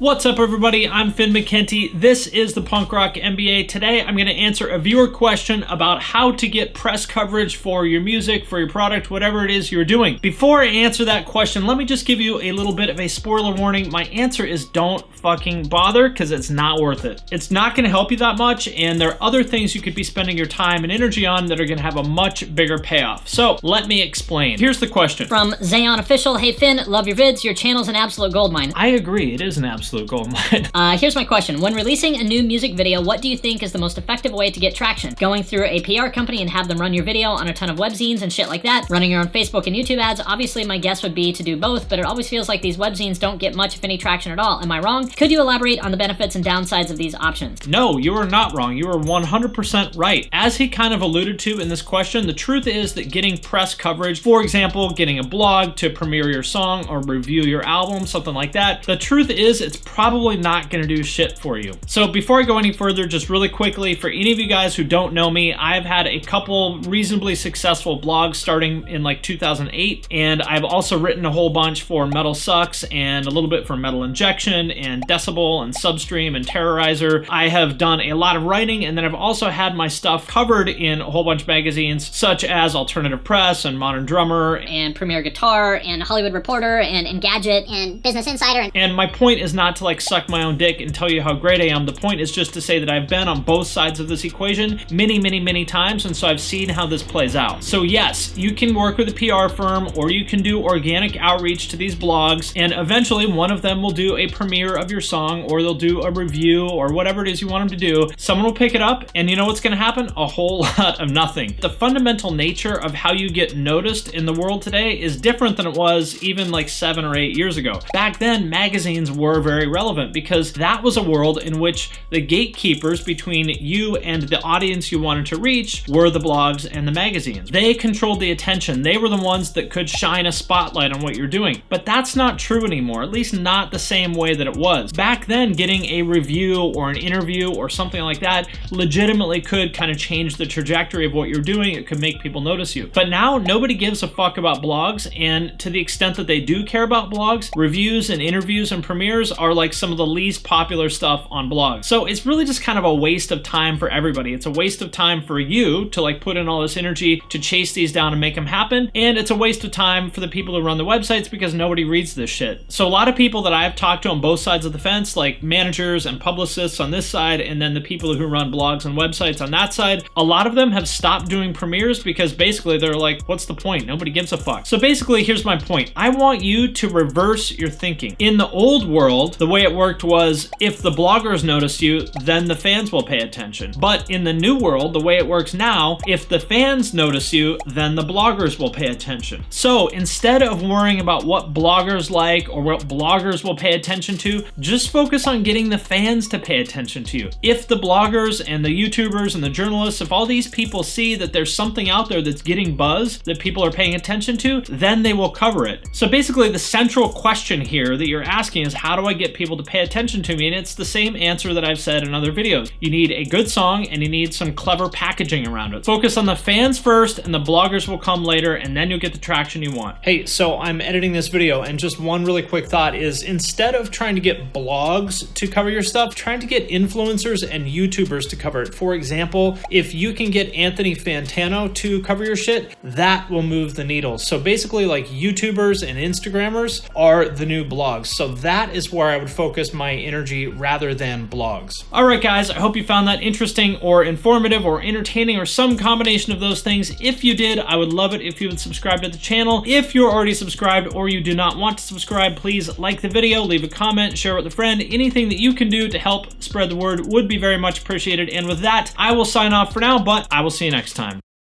What's up, everybody? I'm Finn McKenty. This is the Punk Rock MBA. Today, I'm going to answer a viewer question about how to get press coverage for your music, for your product, whatever it is you're doing. Before I answer that question, let me just give you a little bit of a spoiler warning. My answer is don't fucking bother, because it's not worth it. It's not going to help you that much, and there are other things you could be spending your time and energy on that are going to have a much bigger payoff. So let me explain. Here's the question. From Zayon Official, hey Finn, love your vids. Your channel's an absolute goldmine. I agree, it is an absolute goldmine. Here's my question. When releasing a new music video, what do you think is the most effective way to get traction? Going through a PR company and have them run your video on a ton of webzines and shit like that? Running your own Facebook and YouTube ads? Obviously, my guess would be to do both, but it always feels like these webzines don't get much, if any, traction at all. Am I wrong? Could you elaborate on the benefits and downsides of these options? No, you are not wrong. You are 100% right. As he kind of alluded to in this question, the truth is that getting press coverage, for example, getting a blog to premiere your song or review your album, something like that, the truth is it's probably not going to do shit for you. So before I go any further, just really quickly, for any of you guys who don't know me, I've had a couple reasonably successful blogs starting in like 2008, and I've also written a whole bunch for Metal Sucks and a little bit for Metal Injection and Decibel and Substream and Terrorizer. I have done a lot of writing, and then I've also had my stuff covered in a whole bunch of magazines such as Alternative Press and Modern Drummer and Premier Guitar and Hollywood Reporter and Engadget and Business Insider. And my point is not to like suck my own dick and tell you how great I am. The point is just to say that I've been on both sides of this equation many times, and so I've seen how this plays out. So yes, you can work with a PR firm, or you can do organic outreach to these blogs, and eventually one of them will do a premiere of your song, or they'll do a review, or whatever it is you want them to do. Someone will pick it up, and you know what's going to happen? A whole lot of nothing. The fundamental nature of how you get noticed in the world today is different than it was even like 7 or 8 years ago. Back then, magazines were very relevant because that was a world in which the gatekeepers between you and the audience you wanted to reach were the blogs and the magazines. They controlled the attention. They were the ones that could shine a spotlight on what you're doing. But that's not true anymore, at least not the same way that it was. Back then, getting a review or an interview or something like that legitimately could kind of change the trajectory of what you're doing. It could make people notice you. But now, nobody gives a fuck about blogs, and to the extent that they do care about blogs, reviews and interviews and premieres are like some of the least popular stuff on blogs. So it's really just kind of a waste of time for everybody. It's a waste of time for you to like put in all this energy to chase these down and make them happen, and it's a waste of time for the people who run the websites because nobody reads this shit. So a lot of people that I've talked to on both sides of the fence, like managers and publicists on this side, and then the people who run blogs and websites on that side, a lot of them have stopped doing premieres because basically they're like, what's the point? Nobody gives a fuck. So basically, here's my point. I want you to reverse your thinking. In the old world, the way it worked was if the bloggers notice you, then the fans will pay attention. But in the new world, the way it works now, if the fans notice you, then the bloggers will pay attention. So instead of worrying about what bloggers like or what bloggers will pay attention to, just focus on getting the fans to pay attention to you. If the bloggers and the YouTubers and the journalists, if all these people see that there's something out there that's getting buzz that people are paying attention to, then they will cover it. So basically, the central question here that you're asking is, how do I get people to pay attention to me? And it's the same answer that I've said in other videos. You need a good song and you need some clever packaging around it. Focus on the fans first and the bloggers will come later, and then you'll get the traction you want. Hey, so I'm editing this video, and just one really quick thought is, instead of trying to get blogs to cover your stuff, trying to get influencers and YouTubers to cover it. For example, if you can get Anthony Fantano to cover your shit, that will move the needle. So basically, like, YouTubers and Instagrammers are the new blogs. So that is where I would focus my energy rather than blogs. All right, guys, I hope you found that interesting or informative or entertaining or some combination of those things. If you did, I would love it if you would subscribe to the channel. If you're already subscribed or you do not want to subscribe, please like the video, leave a comment, share it with a friend. Anything that you can do to help spread the word would be very much appreciated. And with that, I will sign off for now, but I will see you next time.